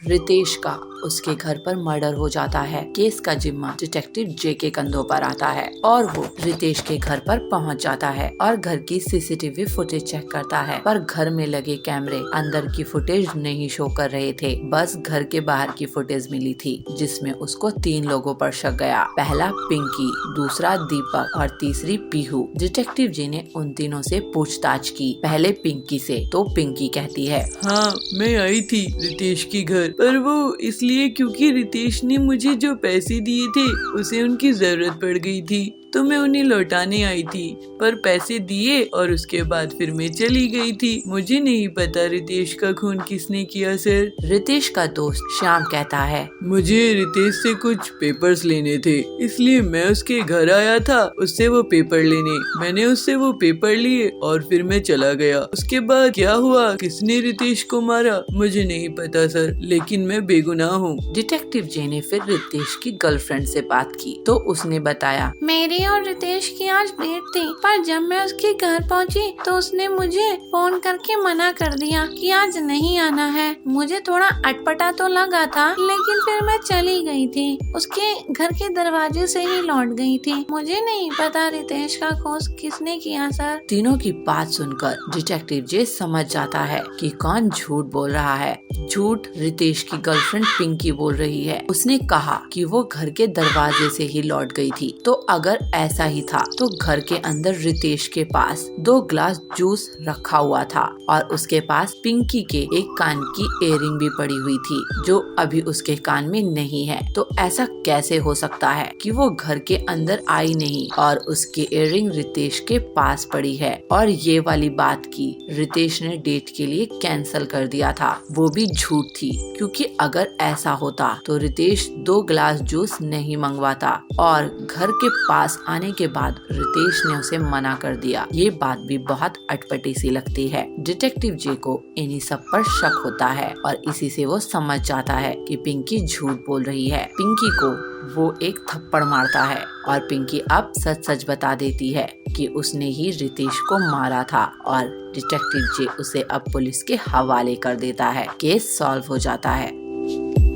रितेश का उसके घर पर मर्डर हो जाता है। केस का जिम्मा डिटेक्टिव जे के कंधों पर आता है और वो रितेश के घर पर पहुंच जाता है और घर की सीसीटीवी फुटेज चेक करता है, पर घर में लगे कैमरे अंदर की फुटेज नहीं शो कर रहे थे, बस घर के बाहर की फुटेज मिली थी जिसमें उसको 3 लोगों पर शक गया। पहला पिंकी, दूसरा दीपक और तीसरी पीहू। डिटेक्टिव जी ने उन तीनों से पूछताछ की, पहले पिंकी से। तो पिंकी कहती है, हाँ मैं आई थी रितेश के घर, पर वो इसलिए क्योंकि रितेश ने मुझे जो पैसे दिए थे उसे उनकी जरूरत पड़ गई थी, तो मैं उन्हें लौटाने आई थी, पर पैसे दिए और उसके बाद फिर मैं चली गई थी। मुझे नहीं पता रितेश का खून किसने किया सर। रितेश का दोस्त श्याम कहता है, मुझे रितेश से कुछ पेपर्स लेने थे, इसलिए मैं उसके घर आया था उससे वो पेपर लेने। मैंने उससे वो पेपर लिए और फिर मैं चला गया। उसके बाद क्या हुआ, किसने रितेश को मारा, मुझे नहीं पता सर, लेकिन मैं बेगुनाह हूँ। डिटेक्टिव जे ने फिर रितेश की गर्लफ्रेंड से बात की तो उसने बताया, मेरी और रितेश की आज डेट थी, पर जब मैं उसके घर पहुंची तो उसने मुझे फोन करके मना कर दिया कि आज नहीं आना है। मुझे थोड़ा अटपटा तो लगा था, लेकिन फिर मैं चली गई थी। उसके घर के दरवाजे से ही लौट गई थी। मुझे नहीं पता रितेश का खोज किसने किया सर। तीनों की बात सुनकर डिटेक्टिव जे समझ जाता है कि कौन झूठ बोल रहा है। झूठ रितेश की गर्लफ्रेंड पिंकी बोल रही है। उसने कहा कि वो घर के दरवाजे से ही लौट गई थी, तो अगर ऐसा ही था तो घर के अंदर रितेश के पास 2 ग्लास जूस रखा हुआ था और उसके पास पिंकी के एक कान की इयररिंग भी पड़ी हुई थी जो अभी उसके कान में नहीं है। तो ऐसा कैसे हो सकता है कि वो घर के अंदर आई नहीं और उसकी इयररिंग रितेश के पास पड़ी है। और ये वाली बात की रितेश ने डेट के लिए कैंसिल कर दिया था, वो भी झूठ थी, क्योंकि अगर ऐसा होता तो रितेश 2 ग्लास जूस नहीं मंगवाता और घर के पास आने के बाद रितेश ने उसे मना कर दिया। ये बात भी बहुत अटपटी सी लगती है। डिटेक्टिव जे को इन्हीं सब पर शक होता है और इसी से वो समझ जाता है कि पिंकी झूठ बोल रही है। पिंकी को वो एक थप्पड़ मारता है और पिंकी अब सच सच बता देती है कि उसने ही रितेश को मारा था और डिटेक्टिव जे उसे अब पुलिस के हवाले कर देता है। केस सॉल्व हो जाता है।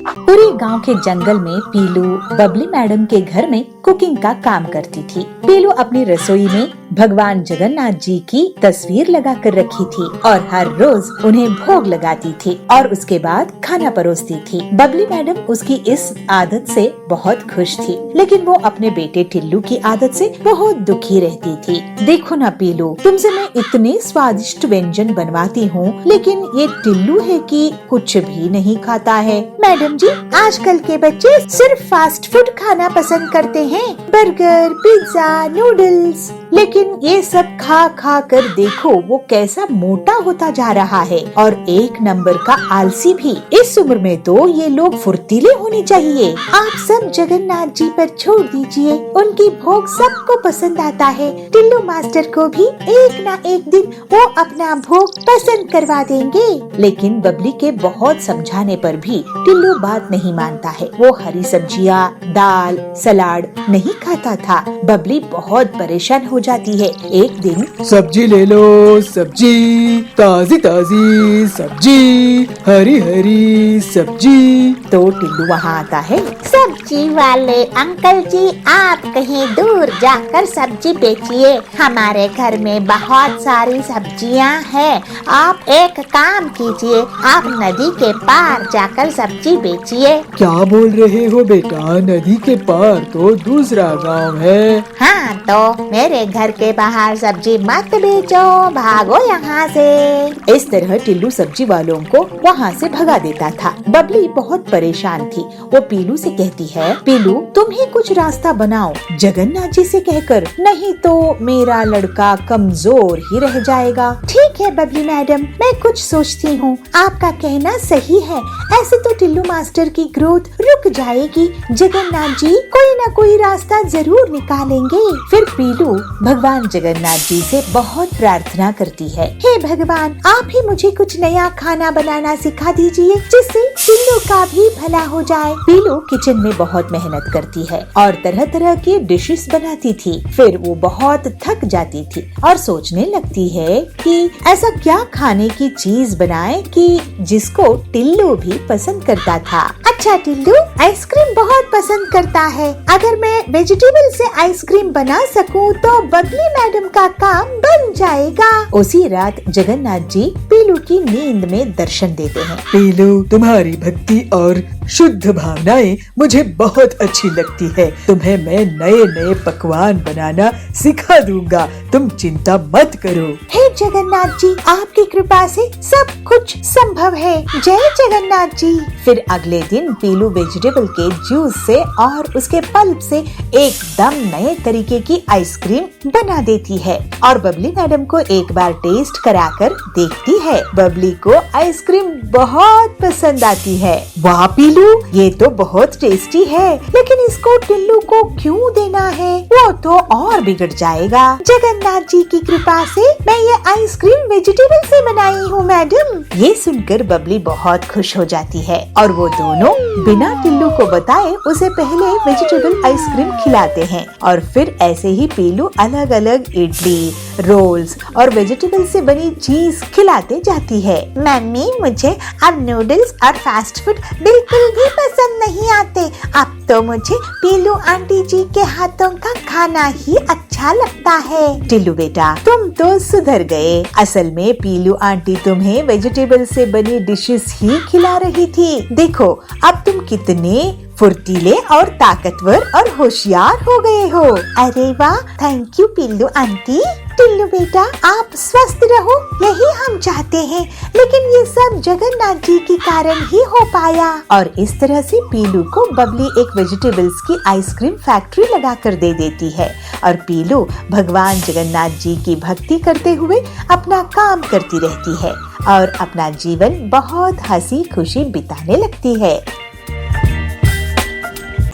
पूरे गांव के जंगल में पीलू बबली मैडम के घर में कुकिंग का काम करती थी। पीलू अपनी रसोई में भगवान जगन्नाथ जी की तस्वीर लगा कर रखी थी और हर रोज उन्हें भोग लगाती थी और उसके बाद खाना परोसती थी। बबली मैडम उसकी इस आदत से बहुत खुश थी, लेकिन वो अपने बेटे टिल्लू की आदत से बहुत दुखी रहती थी। देखो ना पीलू, तुमसे मैं इतने स्वादिष्ट व्यंजन बनवाती हूँ, लेकिन ये टिल्लू है कि कुछ भी नहीं खाता है। मैडम जी, आजकल के बच्चे सिर्फ फास्ट फूड खाना पसंद करते हैं, बर्गर, पिज्जा, नूडल्स, लेकिन ये सब खा खा कर देखो वो कैसा मोटा होता जा रहा है और 1 नंबर का आलसी भी। इस उम्र में तो ये लोग फुर्तीले होने चाहिए। आप सब जगन्नाथ जी पर छोड़ दीजिए, उनकी भोग सबको पसंद आता है। टिल्लू मास्टर को भी एक ना एक दिन वो अपना भोग पसंद करवा देंगे। लेकिन बबली के बहुत समझाने पर भी टिल्लू बात नहीं मानता है। वो हरी सब्जियाँ, दाल, सलाद नहीं खाता था। बबली बहुत परेशान हो जाती है। एक दिन, सब्जी ले लो, सब्जी, ताजी ताजी सब्जी, हरी हरी सब्जी। तो टिल्लू वहाँ आता है। सब्जी वाले अंकल जी, आप कहीं दूर जाकर सब्जी बेचिए, हमारे घर में बहुत सारी सब्जियां हैं। आप एक काम कीजिए, आप नदी के पार जाकर सब्जी बेचिए। क्या बोल रहे हो बेटा, नदी के पार तो दूसरा गांव है। हाँ, तो मेरे घर के बाहर सब्जी मत बेचो, भागो यहाँ से। इस तरह टिल्लू सब्जी वालों को वहाँ से भगा देता था। बबली बहुत परेशान थी। वो पीलू से कहती है, पीलू तुम ही कुछ रास्ता बनाओ जगन्नाथ जी से कहकर, नहीं तो मेरा लड़का कमजोर ही रह जाएगा। ठीक है बबली मैडम, मैं कुछ सोचती हूँ, आपका कहना सही है। ऐसे तो टिल्लू मास्टर की ग्रोथ रुक जाएगी। जगन्नाथ जी कोई न कोई रास्ता जरूर निकालेंगे। फिर पीलू भगवान जगन्नाथ जी से बहुत प्रार्थना करती है, हे भगवान, आप ही मुझे कुछ नया खाना बनाना सिखा दीजिए जिससे टिल्लू का का भी भला हो जाए। पीलू किचन में बहुत मेहनत करती है और तरह तरह की डिशेस बनाती थी। फिर वो बहुत थक जाती थी और सोचने लगती है कि ऐसा क्या खाने की चीज बनाए कि जिसको टिल्लू भी पसंद करता था। अच्छा, टिल्लू आइसक्रीम बहुत पसंद करता है। अगर मैं वेजिटेबल से आइसक्रीम बना सकूं तो बबली मैडम का काम बन जाएगा। उसी रात जगन्नाथ जी पीलू की नींद में दर्शन देते हैं। पीलू, तुम्हारी भक्ति और शुद्ध भावनाएं मुझे बहुत अच्छी लगती है। तुम्हें मैं नए नए पकवान बनाना सिखा दूंगा, तुम चिंता मत करो। हे जगन्नाथ जी, आपकी कृपा से सब कुछ संभव है। जय जगन्नाथ जी। फिर अगले दिन पीलू वेजिटेबल के जूस से और उसके पल्प से एकदम नए तरीके की आइसक्रीम बना देती है और बबली मैडम को एक बार टेस्ट कराकर देखती है। बबली को आइसक्रीम बहुत पसंद आती है। वाह पीलू, ये तो बहुत टेस्टी है, लेकिन इसको टिल्लू को क्यों देना है? वो तो और बिगड़ जाएगा। जगन्नाथ जी की कृपा से मैं ये आइसक्रीम वेजिटेबल से बनाई हूँ मैडम। ये सुनकर बबली बहुत खुश हो जाती है और वो दोनों बिना टिल्लू को बताए उसे पहले वेजिटेबल आइसक्रीम खिलाते हैं और फिर ऐसे ही पीलू अलग अलग इडली, रोल्स और वेजिटेबल से बनी चीज खिलाते जाती है। मम्मी, मुझे अब नूडल्स और फास्ट फूड बिल्कुल भी पसंद नहीं आते। अब तो मुझे पीलू आंटी जी के हाथों का खाना ही अच्छा लगता है। टिल्लू बेटा, तुम तो सुधर गए। असल में पीलू आंटी तुम्हें वेजिटेबल से बनी डिशेस ही खिला रही थी। देखो अब तुम कितने फुर्तीले और ताकतवर और होशियार हो गए हो। अरे वाह, thank you Piloo aunty. Tillu बेटा, आप स्वस्थ रहो, यही हम चाहते हैं, लेकिन ये सब जगन्नाथ जी के कारण ही हो पाया। और इस तरह से पीलू को बबली एक वेजिटेबल्स की आइसक्रीम फैक्ट्री लगा कर दे देती है और पीलू भगवान जगन्नाथ जी की भक्ति करते हुए अपना काम करती रहती है और अपना जीवन बहुत हंसी खुशी बिताने लगती है।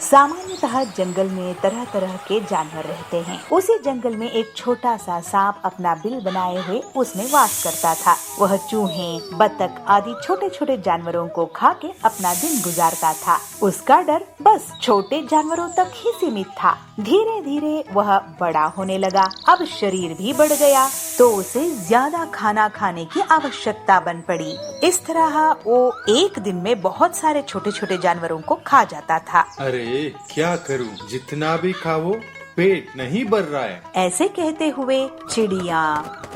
सामान्यतः जंगल में तरह तरह के जानवर रहते हैं। उसी जंगल में एक छोटा सा सांप अपना बिल बनाए हुए उसमें वास करता था। वह चूहे, बतख आदि छोटे छोटे जानवरों को खा के अपना दिन गुजारता था। उसका डर बस छोटे जानवरों तक ही सीमित था। धीरे धीरे वह बड़ा होने लगा। अब शरीर भी बढ़ गया तो उसे ज्यादा खाना खाने की आवश्यकता बन पड़ी। इस तरह वो एक दिन में बहुत सारे छोटे छोटे जानवरों को खा जाता था। अरे क्या करूं, जितना भी खाओ पेट नहीं भर रहा है। ऐसे कहते हुए चिड़िया,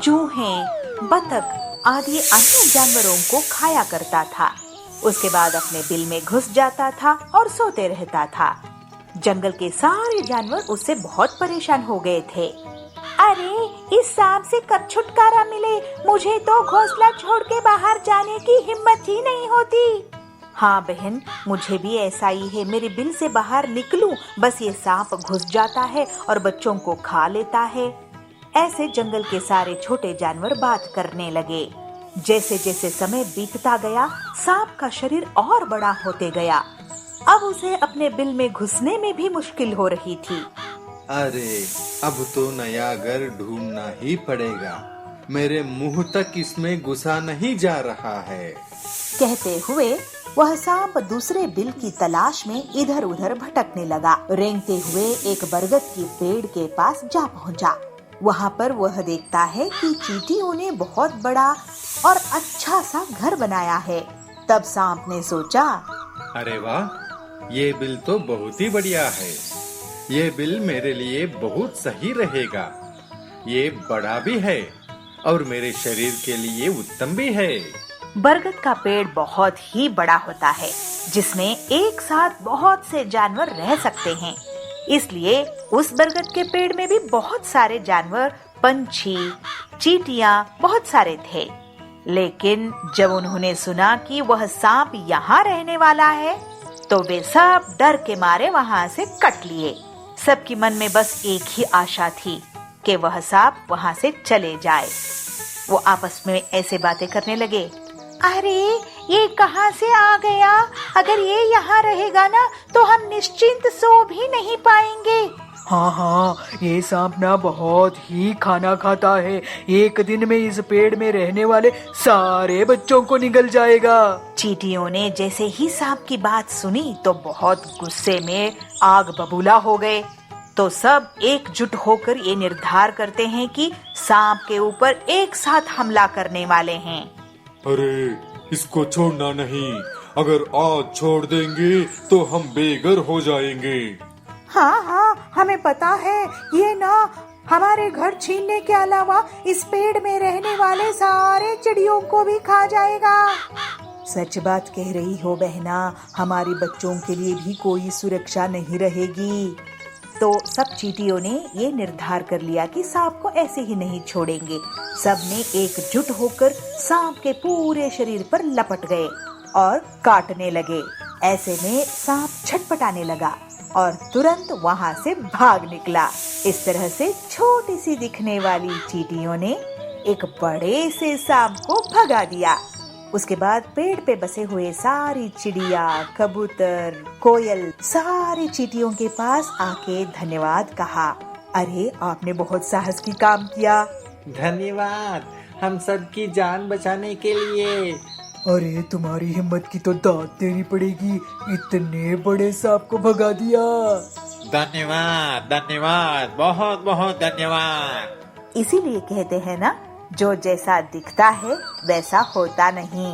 चूहे, बतख आदि अन्य जानवरों को खाया करता था। उसके बाद अपने बिल में घुस जाता था और सोते रहता था। जंगल के सारे जानवर उससे बहुत परेशान हो गए थे। अरे, इस सांप से कब छुटकारा मिले? मुझे तो घोंसला छोड़ के बाहर जाने की हिम्मत ही नहीं होती। हाँ बहन, मुझे भी ऐसा ही है। मेरे बिल से बाहर निकलूं, बस ये सांप घुस जाता है और बच्चों को खा लेता है। ऐसे जंगल के सारे छोटे जानवर बात करने लगे। जैसे जैसे समय बीतता गया, सांप का शरीर और बड़ा होते गया। अब उसे अपने बिल में घुसने में भी मुश्किल हो रही थी। अरे, अब तो नया घर ढूंढना ही पड़ेगा। मेरे मुंह तक इसमें घुसा नहीं जा रहा है। कहते हुए वह सांप दूसरे बिल की तलाश में इधर उधर भटकने लगा। रेंगते हुए एक बरगद के पेड़ के पास जा पहुंचा। वहाँ पर वह देखता है कि चींटियों ने बहुत बड़ा और अच्छा सा घर बनाया है। तब सांप ने सोचा, अरे वाह, ये बिल तो बहुत ही बढ़िया है। ये बिल मेरे लिए बहुत सही रहेगा। ये बड़ा भी है और मेरे शरीर के लिए उत्तम भी है। बरगद का पेड़ बहुत ही बड़ा होता है, जिसमें एक साथ बहुत से जानवर रह सकते हैं। इसलिए उस बरगद के पेड़ में भी बहुत सारे जानवर, पंछी, चींटियां बहुत सारे थे। लेकिन जब उन्होंने सुना कि वह सांप यहाँ रहने वाला है, तो वे सब डर के मारे वहाँ से कट लिए। सबके मन में बस एक ही आशा थी कि वह सांप वहाँ से चले जाए। वो आपस में ऐसे बातें करने लगे, अरे ये कहाँ से आ गया? अगर ये यहाँ रहेगा ना तो हम निश्चिंत सो भी नहीं पाएंगे। हाँ हाँ, ये सांप ना बहुत ही खाना खाता है। एक दिन में इस पेड़ में रहने वाले सारे बच्चों को निगल जाएगा। चींटियों ने जैसे ही सांप की बात सुनी तो बहुत गुस्से में आग बबूला हो गए। तो सब एकजुट होकर ये निर्धार करते हैं कि सांप के ऊपर एक साथ हमला करने वाले हैं। अरे इसको छोड़ना नहीं, अगर आज छोड़ देंगे तो हम बेघर हो जाएंगे। हाँ हाँ, हमें पता है, ये ना हमारे घर छीनने के अलावा इस पेड़ में रहने वाले सारे चिड़ियों को भी खा जाएगा। सच बात कह रही हो बहना, हमारे बच्चों के लिए भी कोई सुरक्षा नहीं रहेगी। तो सब चींटियों ने ये निर्धार कर लिया कि सांप को ऐसे ही नहीं छोड़ेंगे। सब ने एकजुट होकर सांप के पूरे शरीर पर लपट गए और काटने लगे। ऐसे में सांप छटपटाने लगा और तुरंत वहाँ से भाग निकला। इस तरह से छोटी सी दिखने वाली चींटियों ने एक बड़े से सांप को भगा दिया। उसके बाद पेड़ पे बसे हुए सारी चिड़िया, कबूतर, कोयल सारी चींटियों के पास आके धन्यवाद कहा। अरे आपने बहुत साहस की काम किया। धन्यवाद हम सबकी जान बचाने के लिए। अरे तुम्हारी हिम्मत की तो दाद देनी पड़ेगी, इतने बड़े सांप को भगा दिया। धन्यवाद धन्यवाद, बहुत बहुत धन्यवाद। इसीलिए कहते हैं ना, जो जैसा दिखता है वैसा होता नहीं।